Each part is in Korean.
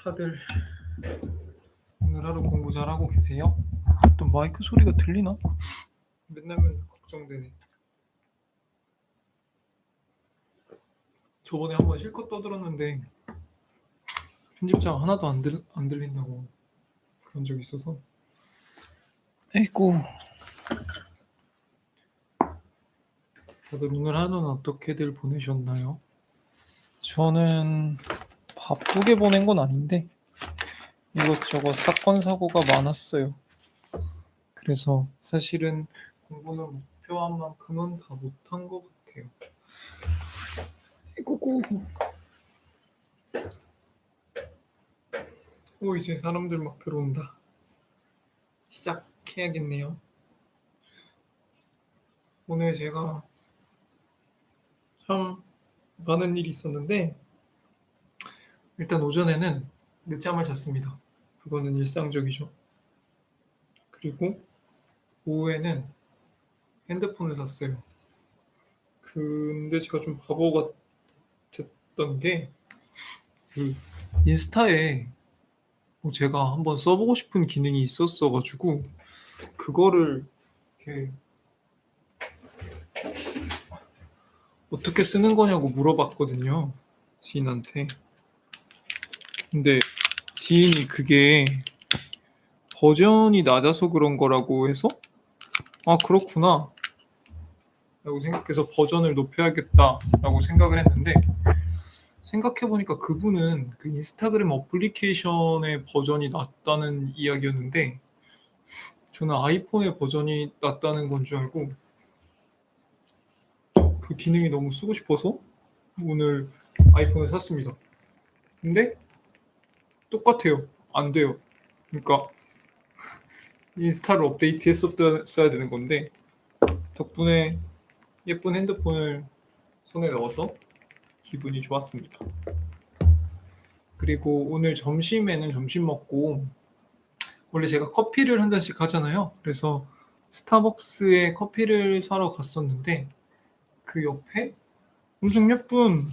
다들 오늘 하루 공부 잘하고 계세요? 또 마이크 소리가 들리나? 맨날 걱정되네. 저번에 한번 실컷 떠들었는데 편집자가 하나도 안 들린다고 그런 적이 있어서. 에이구. 다들 오늘 하루는 어떻게들 보내셨나요? 저는 바쁘게 보낸 건 아닌데 이것저것 사건 사고가 많았어요. 그래서 사실은 공부는 목표한 만큼은 다 못한 것 같아요. 이거고. 이제 사람들 막 들어온다. 시작해야겠네요. 오늘 제가 참 많은 일이 있었는데 일단 오전에는 늦잠을 잤습니다. 그거는 일상적이죠. 그리고 오후에는 핸드폰을 샀어요. 근데 제가 좀 바보 같았던 게 그 인스타에 제가 한번 써보고 싶은 기능이 있었어가지고 그거를 이렇게 어떻게 쓰는 거냐고 물어봤거든요. 지인한테. 근데 지인이 그게 버전이 낮아서 그런 거라고 해서 그렇구나 라고 생각해서 버전을 높여야겠다 라고 생각을 했는데 생각해보니까 그분은 그 인스타그램 어플리케이션의 버전이 낮다는 이야기였는데 저는 아이폰의 버전이 낮다는 건 줄 알고 그 기능이 너무 쓰고 싶어서 오늘 아이폰을 샀습니다. 근데 똑같아요. 안 돼요. 그러니까 인스타를 업데이트 했었어야 되는 건데 덕분에 예쁜 핸드폰을 손에 넣어서 기분이 좋았습니다. 그리고 오늘 점심에는 점심 먹고 원래 제가 커피를 한 잔씩 하잖아요. 그래서 스타벅스에 커피를 사러 갔었는데 그 옆에 엄청 예쁜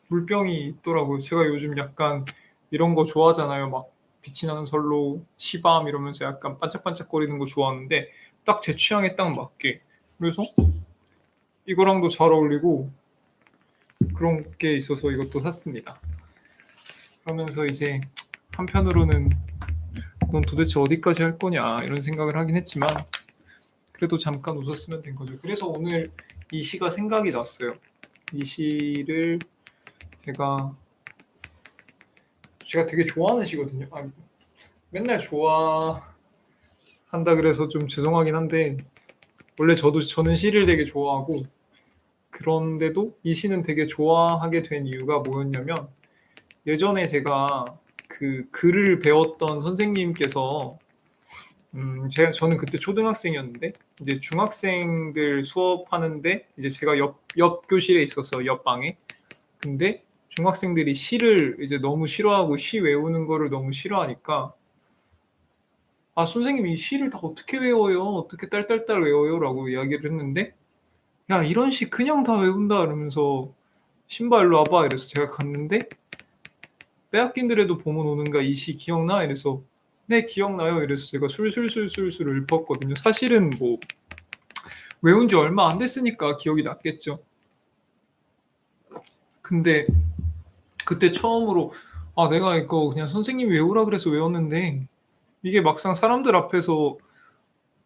물병이 있더라고요. 제가 요즘 약간 이런 거 좋아하잖아요. 막 빛이 나는 선로, 시밤 이러면서 약간 반짝반짝거리는 거 좋아하는데 딱 제 취향에 딱 맞게. 그래서 이거랑도 잘 어울리고 그런 게 있어서 이것도 샀습니다. 그러면서 이제 한편으로는 넌 도대체 어디까지 할 거냐 이런 생각을 하긴 했지만 그래도 잠깐 웃었으면 된 거죠. 그래서 오늘 이 시가 생각이 났어요. 이 시를 제가 되게 좋아하는 시거든요. 맨날 좋아한다 그래서 좀 죄송하긴 한데 원래 저는 시를 되게 좋아하고 그런데도 이 시는 되게 좋아하게 된 이유가 뭐였냐면 예전에 제가 그 글을 배웠던 선생님께서 저는 그때 초등학생이었는데 이제 중학생들 수업하는데 이제 제가 옆 교실에 있었어요. 옆 방에. 근데 중학생들이 시를 이제 너무 싫어하고 시 외우는 거를 너무 싫어하니까 선생님 이 시를 다 어떻게 외워요? 어떻게 딸딸딸 외워요? 라고 이야기를 했는데 야 이런 시 그냥 다 외운다 이러면서 신바 일로 와봐 이래서 제가 갔는데 빼앗긴들에도 봄은 오는가 이 시 기억나? 이래서 네 기억나요 이래서 제가 술술술술술 읊었거든요. 사실은 뭐 외운 지 얼마 안 됐으니까 기억이 났겠죠. 근데 그때 처음으로 내가 이거 그냥 선생님이 외우라 그래서 외웠는데 이게 막상 사람들 앞에서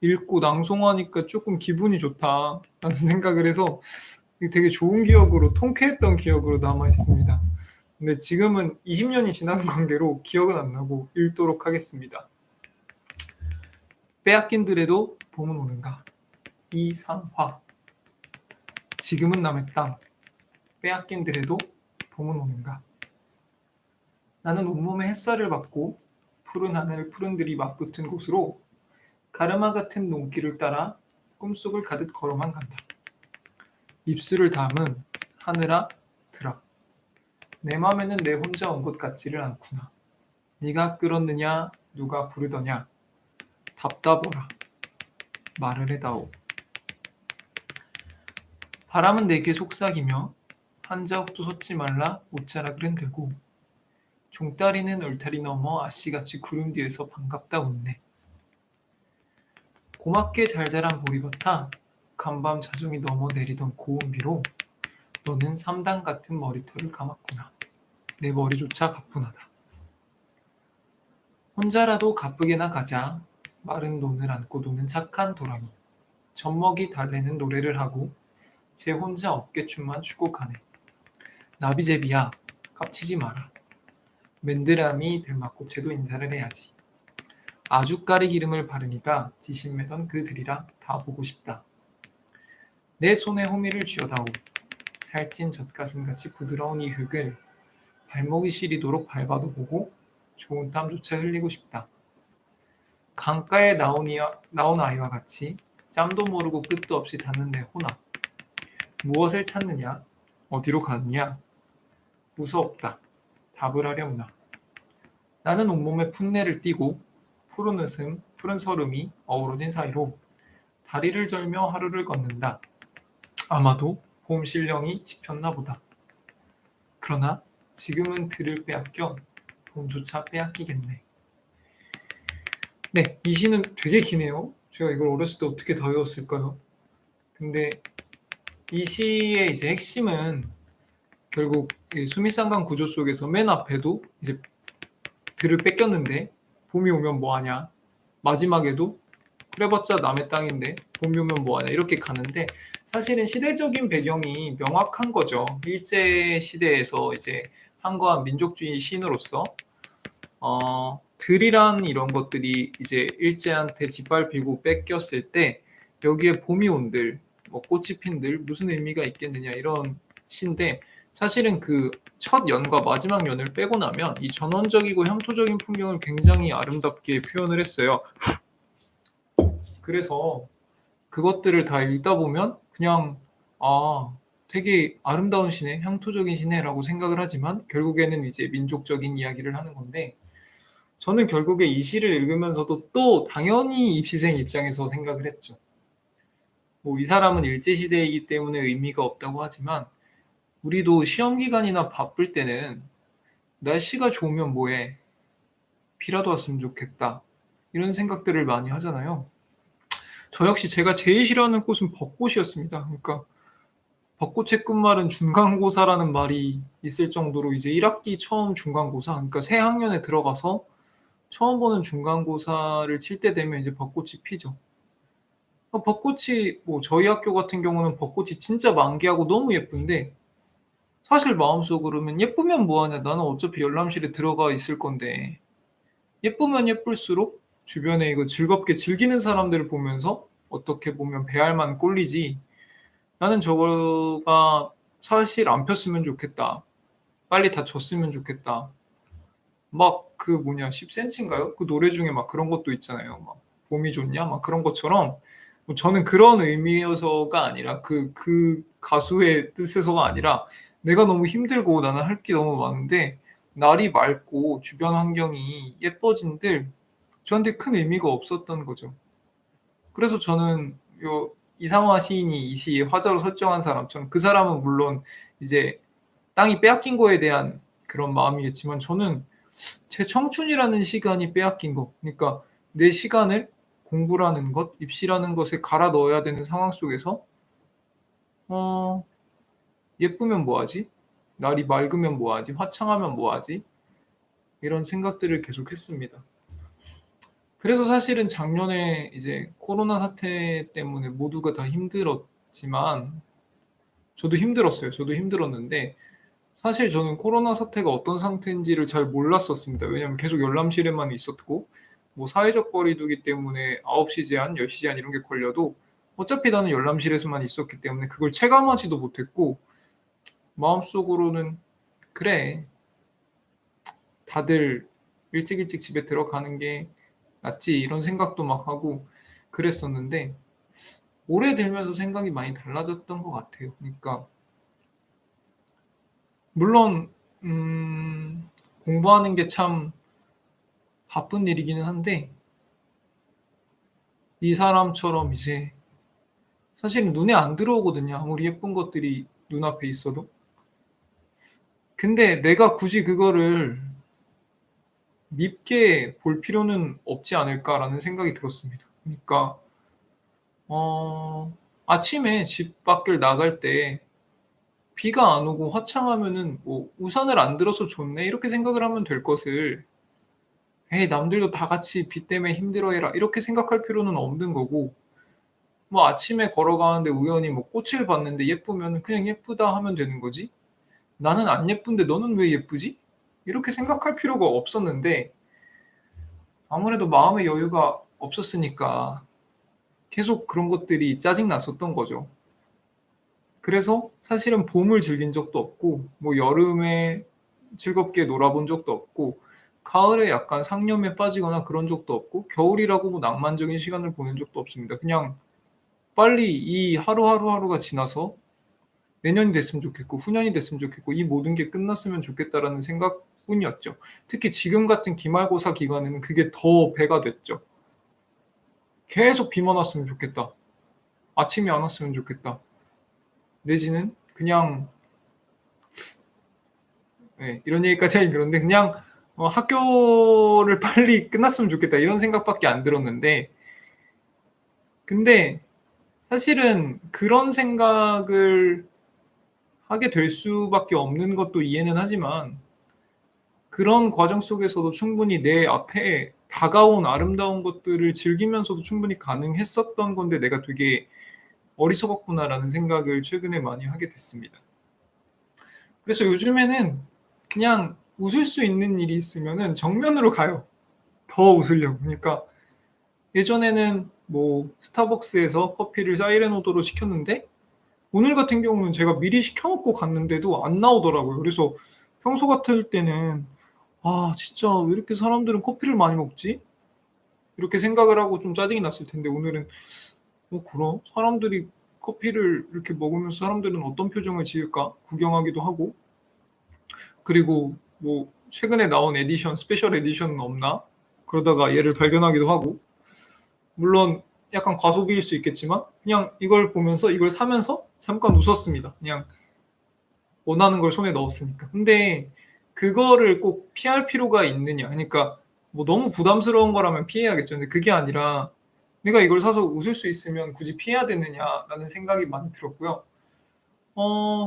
읽고 낭송하니까 조금 기분이 좋다라는 생각을 해서 되게 좋은 기억으로 통쾌했던 기억으로 남아 있습니다. 근데 지금은 20년이 지난 관계로 기억은 안 나고 읽도록 하겠습니다. 빼앗긴들에도 봄은 오는가 이상화. 지금은 남의 땅 빼앗긴들에도 봄은 오는가. 나는 온몸에 햇살을 받고 푸른 하늘 푸른 들이 맞붙은 곳으로 가르마 같은 농길을 따라 꿈속을 가득 걸어만 간다. 입술을 담은 하늘아 들아. 내 맘에는 내 혼자 온 것 같지를 않구나. 네가 끌었느냐 누가 부르더냐 답답어라 말을 해다오. 바람은 내게 속삭이며 한 자국도 솟지 말라 옷자락을 흔들고 종다리는 울타리 넘어 아씨같이 구름 뒤에서 반갑다 웃네. 고맙게 잘 자란 보리밭아 간밤 자정이 넘어 내리던 고운 비로 너는 삼단 같은 머리털을 감았구나. 내 머리조차 가뿐하다. 혼자라도 가쁘게나 가자. 마른 논을 안고 노는 착한 도랑이. 젖먹이 달래는 노래를 하고 제 혼자 어깨춤만 추고 가네. 나비제비야, 깝치지 마라. 맨드라미 들맞고채도 인사를 해야지. 아주까리 기름을 바르니까 지신매던 그들이라 다 보고 싶다. 내 손에 호미를 쥐어다오. 살찐 젖가슴같이 부드러운 이 흙을 발목이 시리도록 밟아도 보고 좋은 땀조차 흘리고 싶다. 강가에 나온 아이와 같이 짬도 모르고 끝도 없이 닿는 내 혼합. 무엇을 찾느냐? 어디로 가느냐? 무서웠다. 답을 하려무나. 나는 온몸에 풋내를 띠고 푸른 웃음, 푸른 설움이 어우러진 사이로 다리를 절며 하루를 걷는다. 아마도 봄 신령이 지폈나 보다. 그러나 지금은 들을 빼앗겨 봄조차 빼앗기겠네. 네, 이 시는 되게 기네요. 제가 이걸 어렸을 때 어떻게 다 외웠을까요? 근데 이 시의 이제 핵심은 결국 수미상관 구조 속에서 맨 앞에도 이제 들을 뺏겼는데 봄이 오면 뭐하냐, 마지막에도 그래봤자 남의 땅인데 봄이 오면 뭐하냐 이렇게 가는데 사실은 시대적인 배경이 명확한 거죠. 일제 시대에서 이제 한거한 민족주의 시인으로서 들이란 이런 것들이 이제 일제한테 짓밟히고 뺏겼을 때 여기에 봄이 온들, 뭐 꽃이 핀들 무슨 의미가 있겠느냐 이런 시인데 사실은 그 첫 연과 마지막 연을 빼고 나면 이 전원적이고 향토적인 풍경을 굉장히 아름답게 표현을 했어요. 그래서 그것들을 다 읽다 보면 그냥 되게 아름다운 시네, 향토적인 시네라고 생각을 하지만 결국에는 이제 민족적인 이야기를 하는 건데 저는 결국에 이 시를 읽으면서도 또 당연히 입시생 입장에서 생각을 했죠. 뭐 이 사람은 일제시대이기 때문에 의미가 없다고 하지만 우리도 시험 기간이나 바쁠 때는 날씨가 좋으면 뭐해? 비라도 왔으면 좋겠다. 이런 생각들을 많이 하잖아요. 저 역시 제가 제일 싫어하는 꽃은 벚꽃이었습니다. 그러니까 벚꽃의 끝말은 중간고사라는 말이 있을 정도로 이제 1학기 처음 중간고사, 그러니까 새 학년에 들어가서 처음 보는 중간고사를 칠 때 되면 이제 벚꽃이 피죠. 벚꽃이 뭐 저희 학교 같은 경우는 벚꽃이 진짜 만개하고 너무 예쁜데 사실 마음속으로는 예쁘면 뭐하냐, 나는 어차피 열람실에 들어가 있을 건데 예쁘면 예쁠수록 주변에 이거 즐겁게 즐기는 사람들을 보면서 어떻게 보면 배알만 꼴리지 나는 저거가 사실 안 폈으면 좋겠다, 빨리 다 졌으면 좋겠다, 막 그 뭐냐 10cm인가요? 그 노래 중에 막 그런 것도 있잖아요. 막 봄이 좋냐? 막 그런 것처럼 뭐 저는 그런 의미여서가 아니라 그 가수의 뜻에서가 아니라 내가 너무 힘들고 나는 할 게 너무 많은데 날이 맑고 주변 환경이 예뻐진들 저한테 큰 의미가 없었던 거죠. 그래서 저는 요 이상화 시인이 이 시의 화자로 설정한 사람처럼 그 사람은 물론 이제 땅이 빼앗긴 거에 대한 그런 마음이겠지만 저는 제 청춘이라는 시간이 빼앗긴 거. 그러니까 내 시간을 공부라는 것, 입시라는 것에 갈아 넣어야 되는 상황 속에서 어, 예쁘면 뭐하지? 날이 맑으면 뭐하지? 화창하면 뭐하지? 이런 생각들을 계속 했습니다. 그래서 사실은 작년에 이제 코로나 사태 때문에 모두가 다 힘들었지만 저도 힘들었어요. 저도 힘들었는데 사실 저는 코로나 사태가 어떤 상태인지를 잘 몰랐었습니다. 왜냐하면 계속 열람실에만 있었고 뭐 사회적 거리 두기 때문에 9시 제한, 10시 제한 이런 게 걸려도 어차피 나는 열람실에서만 있었기 때문에 그걸 체감하지도 못했고 마음속으로는 '그래. 다들 일찍 일찍 집에 들어가는 게 낫지.' 이런 생각도 막 하고 그랬었는데 올해 들면서 생각이 많이 달라졌던 것 같아요. 그러니까 물론 공부하는 게 참 바쁜 일이기는 한데 이 사람처럼 이제 사실은 눈에 안 들어오거든요, 아무리 예쁜 것들이 눈앞에 있어도. 근데 내가 굳이 그거를 밉게 볼 필요는 없지 않을까라는 생각이 들었습니다. 그러니까 어 아침에 집 밖을 나갈 때 비가 안 오고 화창하면은 뭐 '우산을 안 들어서 좋네.' 이렇게 생각을 하면 될 것을 '에이 남들도 다 같이 비 때문에 힘들어해라.' 이렇게 생각할 필요는 없는 거고, 뭐 아침에 걸어가는데 우연히 뭐 꽃을 봤는데 예쁘면은 '그냥 예쁘다.' 하면 되는 거지 '나는 안 예쁜데 너는 왜 예쁘지?' 이렇게 생각할 필요가 없었는데, 아무래도 마음의 여유가 없었으니까 계속 그런 것들이 짜증 났었던 거죠. 그래서 사실은 봄을 즐긴 적도 없고 뭐 여름에 즐겁게 놀아본 적도 없고 가을에 약간 상념에 빠지거나 그런 적도 없고 겨울이라고 뭐 낭만적인 시간을 보낸 적도 없습니다. 그냥 빨리 이 하루하루하루가 지나서 내년이 됐으면 좋겠고 후년이 됐으면 좋겠고 이 모든 게 끝났으면 좋겠다라는 생각뿐이었죠. 특히 지금 같은 기말고사 기간에는 그게 더 배가 됐죠. 계속 비만 왔으면 좋겠다. 아침이 안 왔으면 좋겠다. 내지는 그냥 예 이런 얘기까지 하긴 그런데 그냥 '학교를 빨리 끝났으면 좋겠다.' 이런 생각밖에 안 들었는데, 근데 사실은 그런 생각을 하게 될 수밖에 없는 것도 이해는 하지만 그런 과정 속에서도 충분히 내 앞에 다가온 아름다운 것들을 즐기면서도 충분히 가능했었던 건데 '내가 되게 어리석었구나.'라는 생각을 최근에 많이 하게 됐습니다. 그래서 요즘에는 그냥 웃을 수 있는 일이 있으면은 정면으로 가요, 더 웃으려고. 그러니까 예전에는 뭐 스타벅스에서 커피를 사이렌 오더로 시켰는데 오늘 같은 경우는 제가 미리 시켜 놓고 갔는데도 안 나오더라고요. 그래서 평소 같을 때는 '아 진짜 왜 이렇게 사람들은 커피를 많이 먹지?' 이렇게 생각을 하고 좀 짜증이 났을 텐데, 오늘은 '그럼 사람들이 커피를 이렇게 먹으면서 사람들은 어떤 표정을 지을까?' 구경하기도 하고, 그리고 뭐 '최근에 나온 에디션 스페셜 에디션은 없나?' 그러다가 얘를 발견하기도 하고, 물론 약간 과소비일 수 있겠지만 그냥 이걸 보면서 이걸 사면서 잠깐 웃었습니다. 그냥 원하는 걸 손에 넣었으니까. 근데 그거를 꼭 피할 필요가 있느냐. 그러니까 뭐 너무 부담스러운 거라면 피해야겠죠. 근데 그게 아니라 '내가 이걸 사서 웃을 수 있으면 굳이 피해야 되느냐.'라는 생각이 많이 들었고요.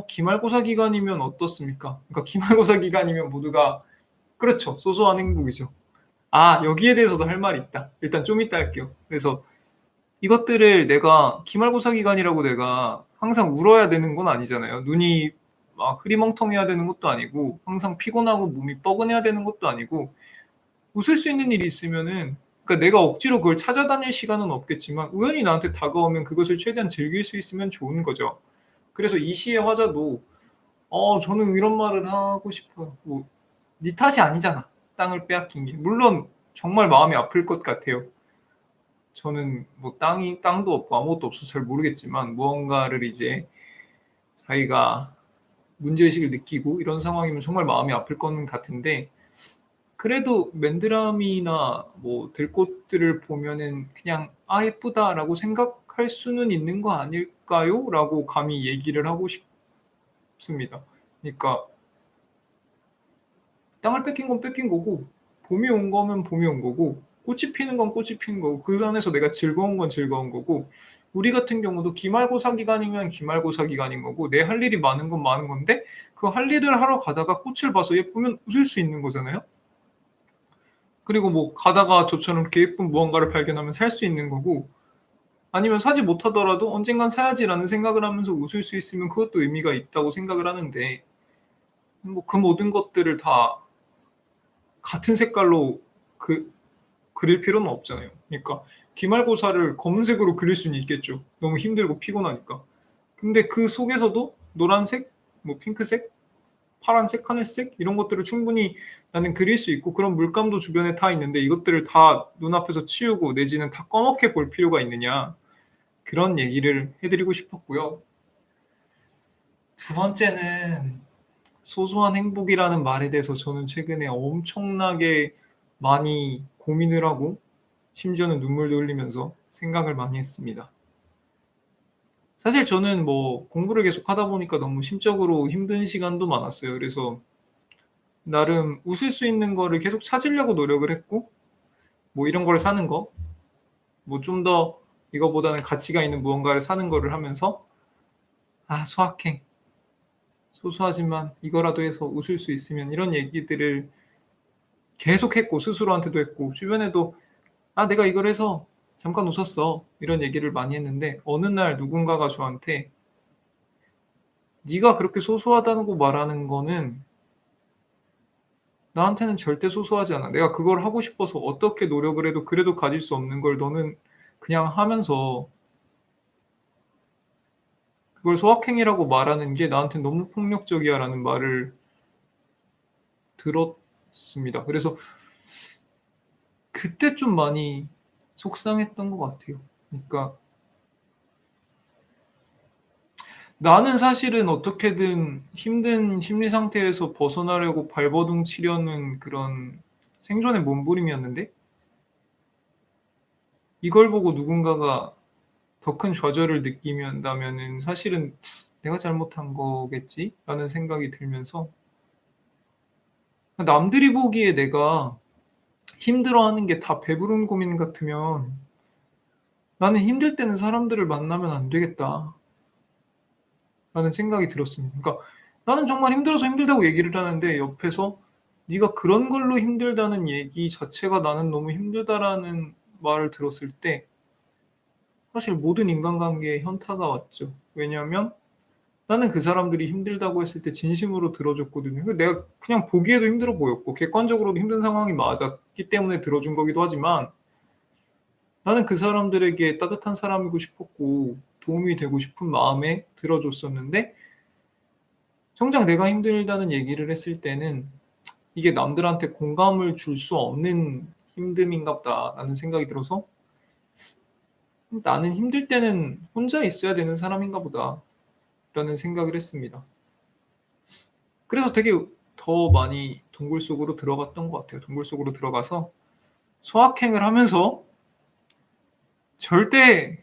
기말고사 기간이면 어떻습니까? 그러니까 기말고사 기간이면 모두가 그렇죠. 소소한 행복이죠. 아 여기에 대해서도 할 말이 있다. 일단 좀 이따 할게요. 그래서 이것들을 내가 기말고사 기간이라고 내가 항상 울어야 되는 건 아니잖아요. 눈이 막 흐리멍텅해야 되는 것도 아니고 항상 피곤하고 몸이 뻐근해야 되는 것도 아니고, 웃을 수 있는 일이 있으면은, 그러니까 내가 억지로 그걸 찾아다닐 시간은 없겠지만 우연히 나한테 다가오면 그것을 최대한 즐길 수 있으면 좋은 거죠. 그래서 이 시의 화자도 저는 이런 말을 하고 싶어요. 뭐 "네 탓이 아니잖아, 땅을 빼앗긴 게." 물론 정말 마음이 아플 것 같아요. 저는 뭐 땅도 없고 아무것도 없어서 잘 모르겠지만 무언가를 이제 자기가 문제의식을 느끼고 이런 상황이면 정말 마음이 아플 거는 같은데, 그래도 맨드라미나 뭐 들꽃들을 보면은 그냥 '아 예쁘다.'라고 생각할 수는 있는 거 아닐까요?'라고 감히 얘기를 하고 싶습니다. 그러니까 땅을 뺏긴 건 뺏긴 거고 봄이 온 거면 봄이 온 거고 꽃이 피는 건 꽃이 피는 거고 그 안에서 내가 즐거운 건 즐거운 거고, 우리 같은 경우도 기말고사 기간이면 기말고사 기간인 거고 내 할 일이 많은 건 많은 건데 그 할 일을 하러 가다가 꽃을 봐서 예쁘면 웃을 수 있는 거잖아요. 그리고 뭐 가다가 저처럼 이렇게 예쁜 무언가를 발견하면 살 수 있는 거고, 아니면 사지 못하더라도 '언젠간 사야지.'라는 생각을 하면서 웃을 수 있으면 그것도 의미가 있다고 생각을 하는데, 뭐 그 모든 것들을 다 같은 색깔로 그 그릴 필요는 없잖아요. 그러니까 기말고사를 검은색으로 그릴 수는 있겠죠, 너무 힘들고 피곤하니까. 근데 그 속에서도 노란색, 뭐 핑크색, 파란색, 하늘색 이런 것들을 충분히 나는 그릴 수 있고 그런 물감도 주변에 다 있는데 이것들을 다 눈앞에서 치우고 내지는 다 꺼멓게 볼 필요가 있느냐, 그런 얘기를 해 드리고 싶었고요. 두 번째는 소소한 행복이라는 말에 대해서 저는 최근에 엄청나게 많이 고민을 하고 심지어는 눈물도 흘리면서 생각을 많이 했습니다. 사실 저는 뭐 공부를 계속 하다 보니까 너무 심적으로 힘든 시간도 많았어요. 그래서 나름 웃을 수 있는 거를 계속 찾으려고 노력을 했고, 뭐 이런 걸 사는 거, 뭐 좀 더 이거보다는 가치가 있는 무언가를 사는 거를 하면서 '아 소확행. 소소하지만 이거라도 해서 웃을 수 있으면.' 이런 얘기들을 계속 했고, 스스로한테도 했고 주변에도 "아 내가 이걸 해서 잠깐 웃었어." 이런 얘기를 많이 했는데, 어느 날 누군가가 저한테 "네가 그렇게 소소하다고 말하는 거는 나한테는 절대 소소하지 않아. 내가 그걸 하고 싶어서 어떻게 노력을 해도 그래도 가질 수 없는 걸 너는 그냥 하면서 그걸 소확행이라고 말하는 게 나한테는 너무 폭력적이야."라는 말을 들었습니다. 그래서 그때 좀 많이 속상했던 것 같아요. 그러니까 나는 사실은 어떻게든 힘든 심리 상태에서 벗어나려고 발버둥 치려는 그런 생존의 몸부림이었는데, 이걸 보고 누군가가 더 큰 좌절을 느끼면다면은 사실은 '내가 잘못한 거겠지?'라는 생각이 들면서, 남들이 보기에 내가 힘들어하는 게 다 배부른 고민 같으면 '나는 힘들 때는 사람들을 만나면 안 되겠다.'라는 생각이 들었습니다. 그러니까 나는 정말 힘들어서 힘들다고 얘기를 하는데, 옆에서 "네가 그런 걸로 힘들다는 얘기 자체가 나는 너무 힘들다."라는 말을 들었을 때 사실 모든 인간관계에 현타가 왔죠. 왜냐하면 나는 그 사람들이 힘들다고 했을 때 진심으로 들어줬거든요. 내가 그냥 보기에도 힘들어 보였고 객관적으로도 힘든 상황이 맞았기 때문에 들어준 거기도 하지만, 나는 그 사람들에게 따뜻한 사람이고 싶었고 도움이 되고 싶은 마음에 들어줬었는데, 정작 내가 힘들다는 얘기를 했을 때는 '이게 남들한테 공감을 줄 수 없는 힘듦인가 보다.'라는 생각이 들어서 '나는 힘들 때는 혼자 있어야 되는 사람인가 보다.'라는 생각을 했습니다. 그래서 되게 더 많이 동굴 속으로 들어갔던 것 같아요. 동굴 속으로 들어가서 소확행을 하면서 절대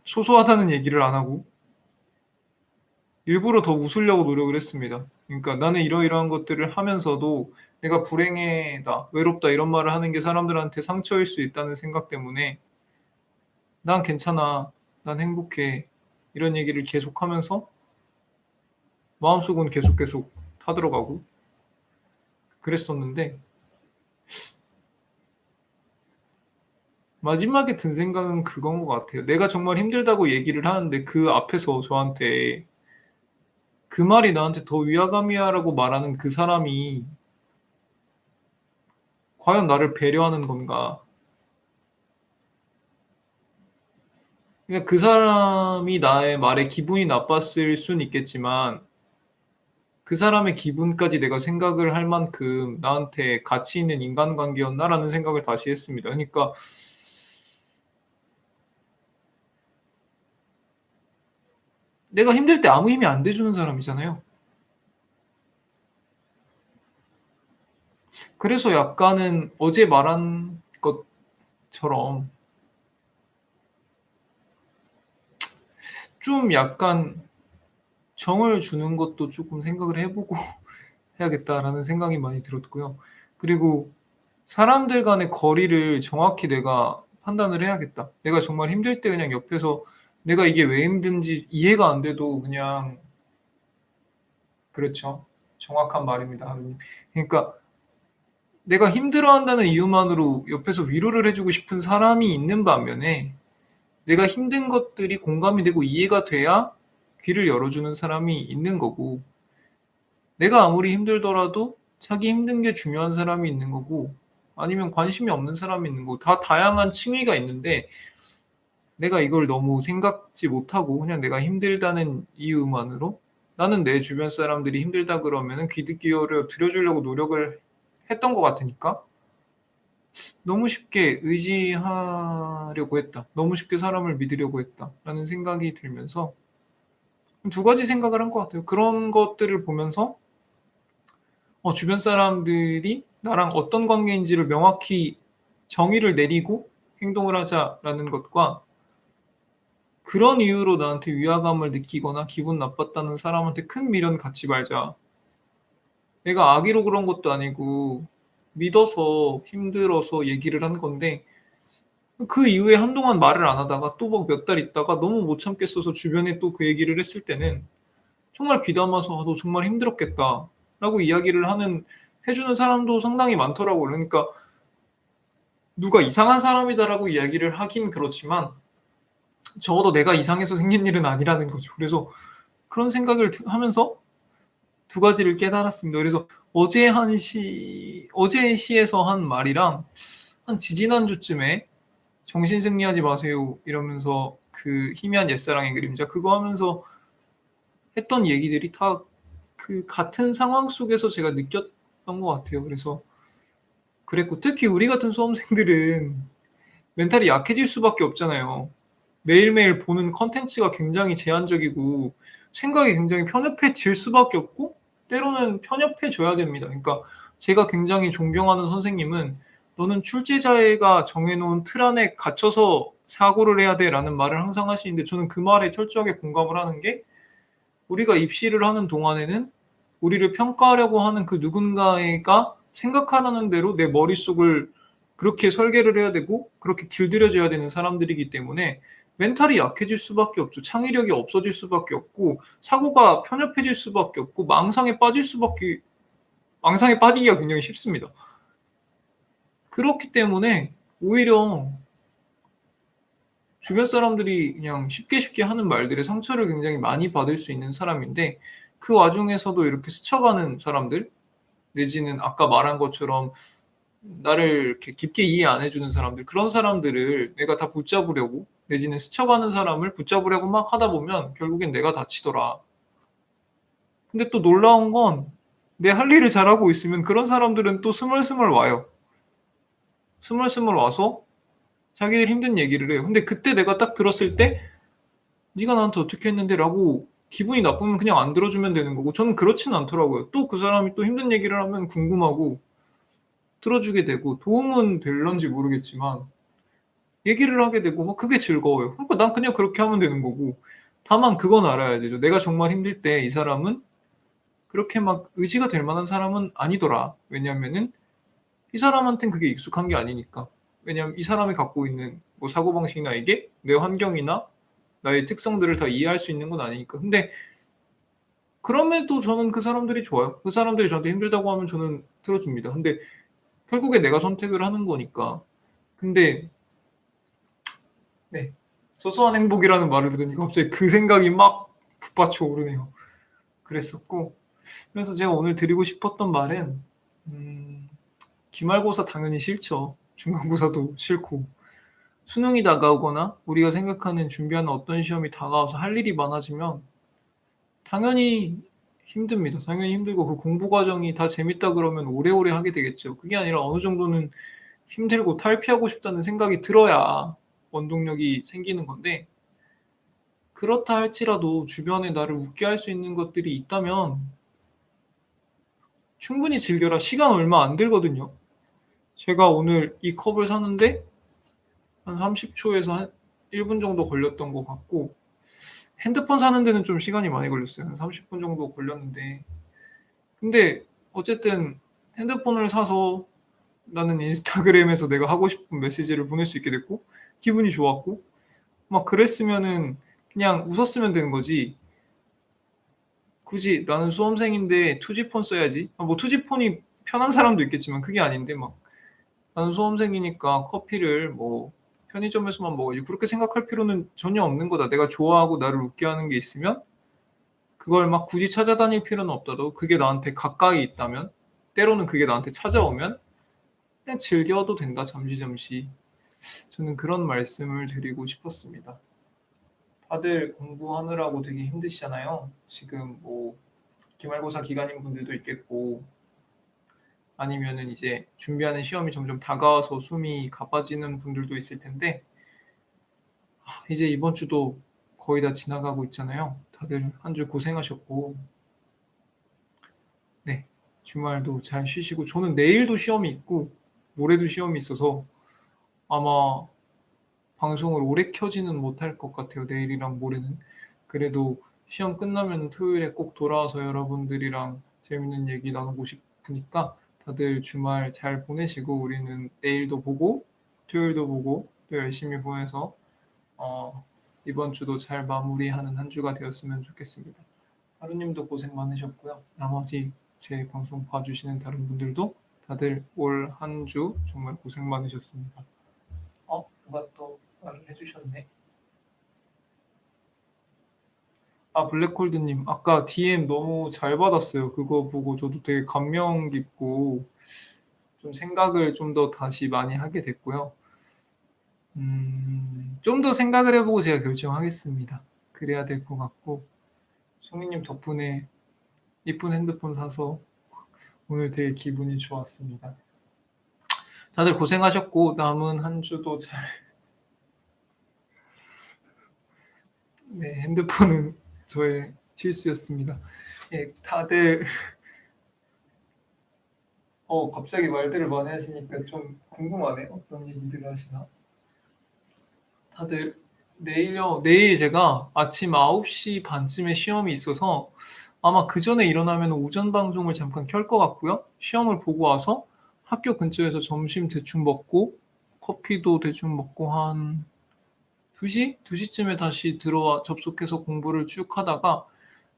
소소하다는 얘기를 안 하고 일부러 더 웃으려고 노력을 했습니다. 그러니까 나는 이러이러한 것들을 하면서도 '내가 불행해다. 외롭다.' 이런 말을 하는 게 사람들한테 상처일 수 있다는 생각 때문에 '난 괜찮아. 난 행복해.' 이런 얘기를 계속하면서 마음속은 계속 타들어가고 그랬었는데, 마지막에 든 생각은 그건 것 같아요. 내가 정말 힘들다고 얘기를 하는데 그 앞에서 저한테 "그 말이 나한테 더 위화감이야."라고 말하는 그 사람이 과연 나를 배려하는 건가? 그러니까 그 사람이 나의 말에 기분이 나빴을 수는 있겠지만, 그 사람의 기분까지 내가 생각을 할 만큼 나한테 가치 있는 인간관계였나라는 생각을 다시 했습니다. 그러니까 내가 힘들 때 아무 힘이 안 돼 주는 사람이잖아요. 그래서 약간은 어제 말한 것처럼 좀 약간 '정을 주는 것도 쪼끔 생각을 해 보고 해야겠다.'라는 생각이 많이 들었고요. 그리고 '사람들 간의 거리를 정확히 내가 판단을 해야겠다.' 내가 정말 힘들 때 그냥 옆에서 내가 이게 왜 힘든지 이해가 안 돼도 그냥, 그렇죠. 정확한 말입니다, 하느님. 그러니까 내가 힘들어한다는 이유만으로 옆에서 위로를 해 주고 싶은 사람이 있는 반면에, 내가 힘든 것들이 공감이 되고 이해가 돼야 귀를 열어주는 사람이 있는 거고, 내가 아무리 힘들더라도 자기 힘든 게 중요한 사람이 있는 거고, 아니면 관심이 없는 사람이 있는 거고, 다 다양한 층위가 있는데, 내가 이걸 너무 생각지 못하고 그냥 내가 힘들다는 이유만으로 나는 내 주변 사람들이 힘들다 그러면은 귀 듣기 어려 들어주려고 노력을 했던 것 같으니까 '너무 쉽게 의지하려고 했다. 너무 쉽게 사람을 믿으려고 했다.'라는 생각이 들면서 두 가지 생각을 한 것 같아요. 그런 것들을 보면서 주변 사람들이 나랑 어떤 관계인지를 명확히 정의를 내리고 행동을 하자라는 것과, 그런 이유로 나한테 위화감을 느끼거나 기분 나빴다는 사람한테 큰 미련 갖지 말자. 내가 악의로 그런 것도 아니고 믿어서 힘들어서 얘기를 한 건데 그 이후에 한동안 말을 안 하다가 또 막 몇 달 있다가 너무 못 참겠어서 주변에 또 그 얘기를 했을 때는 정말 귀담아서 "아 너 정말 힘들었겠다."라고 이야기를 하는 해 주는 사람도 상당히 많더라고요. 그러니까 누가 "이상한 사람이다."라고 이야기를 하긴 그렇지만 적어도 내가 이상해서 생긴 일은 아니라는 거죠. 그래서 그런 생각을 하면서 두 가지를 깨달았습니다. 그래서 어제의 시에서 한 말이랑 한 지지난주쯤에 "정신 승리하지 마세요." 이러면서 그 희미한 옛사랑의 그림자 그거 하면서 했던 얘기들이 다 그 같은 상황 속에서 제가 느꼈던 것 같아요. 그래서 그랬고 특히 우리 같은 수험생들은 멘탈이 약해질 수밖에 없잖아요. 매일매일 보는 콘텐츠가 굉장히 제한적이고 생각이 굉장히 편협해질 수밖에 없고 때로는 편협해져야 됩니다. 그러니까 제가 굉장히 존경하는 선생님은 "너는 출제자가 정해 놓은 틀 안에 갇혀서 사고를 해야 돼."라는 말을 항상 하시는데 저는 그 말에 철저하게 공감을 하는 게 우리가 입시를 하는 동안에는 우리를 평가하려고 하는 그 누군가가 생각하라는 대로 내 머릿속을 그렇게 설계를 해야 되고 그렇게 길들여져야 되는 사람들이기 때문에 멘탈이 약해질 수밖에 없죠. 창의력이 없어질 수밖에 없고 사고가 편협해질 수밖에 없고 망상에 빠지기가 굉장히 쉽습니다. 그렇기 때문에 오히려 주변 사람들이 그냥 쉽게 하는 말들에 상처를 굉장히 많이 받을 수 있는 사람인데 그 와중에서도 이렇게 스쳐가는 사람들 내지는 아까 말한 것처럼 나를 이렇게 깊게 이해 안 해 주는 사람들 그런 사람들을 내가 다 붙잡으려고 내지는 스쳐가는 사람을 붙잡으려고 막 하다 보면 결국엔 내가 다치더라. 근데 또 놀라운 건 내 할 일을 잘하고 있으면 그런 사람들은 또 스멀스멀 와요. 스멀스멀 와서 자기들 힘든 얘기를 해요. 근데 그때 내가 딱 들었을 때 "네가 나한테 어떻게 했는데?"라고 기분이 나쁘면 그냥 안 들어 주면 되는 거고 저는 그렇지는 않더라고요. 또 그 사람이 또 힘든 얘기를 하면 궁금하고 들어 주게 되고 도움은 될런지 모르겠지만 얘기를 하게 되고 뭐 그게 즐거워요. 그러니까 난 그냥 그렇게 하면 되는 거고 다만 그건 알아야 되죠. 내가 정말 힘들 때 이 사람은 그렇게 막 의지가 될 만한 사람은 아니더라. 왜냐하면은 이 사람한텐 그게 익숙한 게 아니니까. 왜냐하면 이 사람이 갖고 있는 뭐 사고방식이나 이게 내 환경이나 나의 특성들을 다 이해할 수 있는 건 아니니까. 근데 그럼에도 저는 그 사람들이 좋아요. 그 사람들이 저한테 힘들다고 하면 저는 들어 줍니다. 근데 결국에 내가 선택을 하는 거니까. 근데 네. 소소한 행복이라는 말을 들으니까 갑자기 그 생각이 막 북받쳐 오르네요. 그랬었고 그래서 제가 오늘 드리고 싶었던 말은 음 기말고사 당연히 싫죠. 중간고사도 싫고. 수능이 다가오거나 우리가 생각하는 준비하는 어떤 시험이 다가와서 할 일이 많아지면 당연히 힘듭니다. 당연히 힘들고 그 공부 과정이 다 재밌다 그러면 오래오래 하게 되겠죠. 그게 아니라 어느 정도는 힘들고 탈피하고 싶다는 생각이 들어야 원동력이 생기는 건데 그렇다 할지라도 주변에 나를 웃게 할 수 있는 것들이 있다면 충분히 즐겨라. 시간 얼마 안 들거든요. 제가 오늘 이 컵을 사는데 한 30 초에서 한 1분 정도 걸렸던 것 같고 핸드폰 사는 데는 좀 시간이 많이 걸렸어요. 한 30분 정도 걸렸는데 근데 어쨌든 핸드폰을 사서 나는 인스타그램에서 내가 하고 싶은 메시지를 보낼 수 있게 됐고 기분이 좋았고 막 그랬으면은 그냥 웃었으면 되는 거지 굳이 '나는 수험생인데 투지폰 써야지.' 뭐 투지폰이 편한 사람도 있겠지만 그게 아닌데 막 '나는 수험생이니까 커피를 뭐 편의점에서만 먹어야지.' 그렇게 생각할 필요는 전혀 없는 거다. 내가 좋아하고 나를 웃게 하는 게 있으면 그걸 막 굳이 찾아다닐 필요는 없더라도 그게 나한테 가까이 있다면 때로는 그게 나한테 찾아오면 그냥 즐겨도 된다 잠시. 저는 그런 말씀을 드리고 싶었습니다. 다들 공부하느라고 되게 힘드시잖아요. 지금 뭐 기말고사 기간인 분들도 있겠고 아니면은 이제 준비하는 시험이 점점 다가와서 숨이 가빠지는 분들도 있을 텐데 이제 이번 주도 거의 다 지나가고 있잖아요. 다들 한 주 고생하셨고 네. 주말도 잘 쉬시고 저는 내일도 시험이 있고 모레도 시험이 있어서 아마 방송을 오래 켜지는 못할 것 같아요, 내일이랑 모레는. 그래도 시험 끝나면 토요일에 꼭 돌아와서 여러분들이랑 재밌는 얘기 나누고 싶으니까 다들 주말 잘 보내시고 우리는 내일도 보고 토요일도 보고 또 열심히 보내서 이번 주도 잘 마무리하는 한 주가 되었으면 좋겠습니다. 하루님도 고생 많으셨고요. 나머지 제 방송 봐주시는 다른 분들도 다들 올 한 주 정말 고생 많으셨습니다. 누가 또 말을 해주셨네. 블랙홀드님, 아까 DM 너무 잘 받았어요. 그거 보고 저도 되게 감명 깊고 좀 생각을 좀 더 다시 많이 하게 됐고요. 좀 더 생각을 해보고 제가 결정하겠습니다. 그래야 될 것 같고 송이님 덕분에 이쁜 핸드폰 사서 오늘 되게 기분이 좋았습니다. 다들 고생하셨고 남은 한 주도 잘 네, 핸드폰은 저의 실수였습니다. 예, 다들 갑자기 말들을 많이 하시니까 좀 궁금하네. 어떤 얘기들을 하시나? 다들 내일요. 내일 제가 아침 9시 반쯤에 시험이 있어서 아마 그 전에 일어나면 오전 방송을 잠깐 켤 것 같고요. 시험을 보고 와서 학교 근처에서 점심 대충 먹고 커피도 대충 먹고 한 2시? 2시쯤에 다시 들어와 접속해서 공부를 쭉 하다가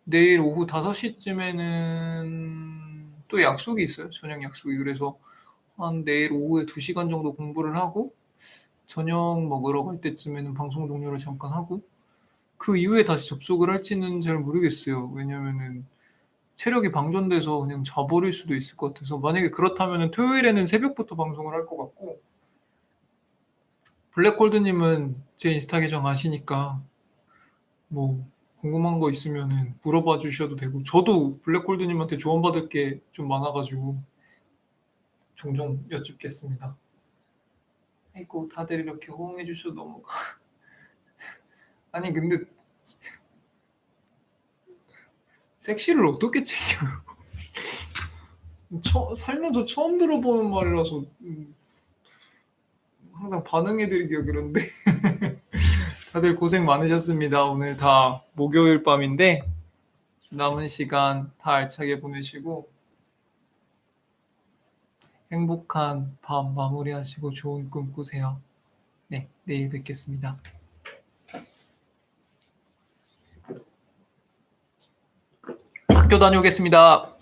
내일 오후 5시쯤에는 또 약속이 있어요. 저녁 약속이. 그래서 한 내일 오후에 2시간 정도 공부를 하고 저녁 먹으러 갈 때쯤에는 방송 종료를 잠깐 하고 그 이후에 다시 접속을 할지는 잘 모르겠어요. 왜냐면은 체력이 방전돼서 그냥 자버릴 수도 있을 것 같아서 만약에 그렇다면은 토요일에는 새벽부터 방송을 할 것 같고 블랙홀드님은 제 인스타 계정 아시니까 뭐 궁금한 거 있으면은 물어봐 주셔도 되고 저도 블랙홀드님한테 조언받을 게 좀 많아가지고 종종 여쭙겠습니다. 아이고 다들 이렇게 호응해 주셔서 너무 아니 근데 섹시를 어떻게 챙겨요? 살면서 처음 들어보는 말이라서 항상 반응해드리기가 그런데 다들 고생 많으셨습니다. 오늘 다 목요일 밤인데 남은 시간 다 알차게 보내시고 행복한 밤 마무리하시고 좋은 꿈 꾸세요. 네, 내일 뵙겠습니다. 학교 다녀오겠습니다.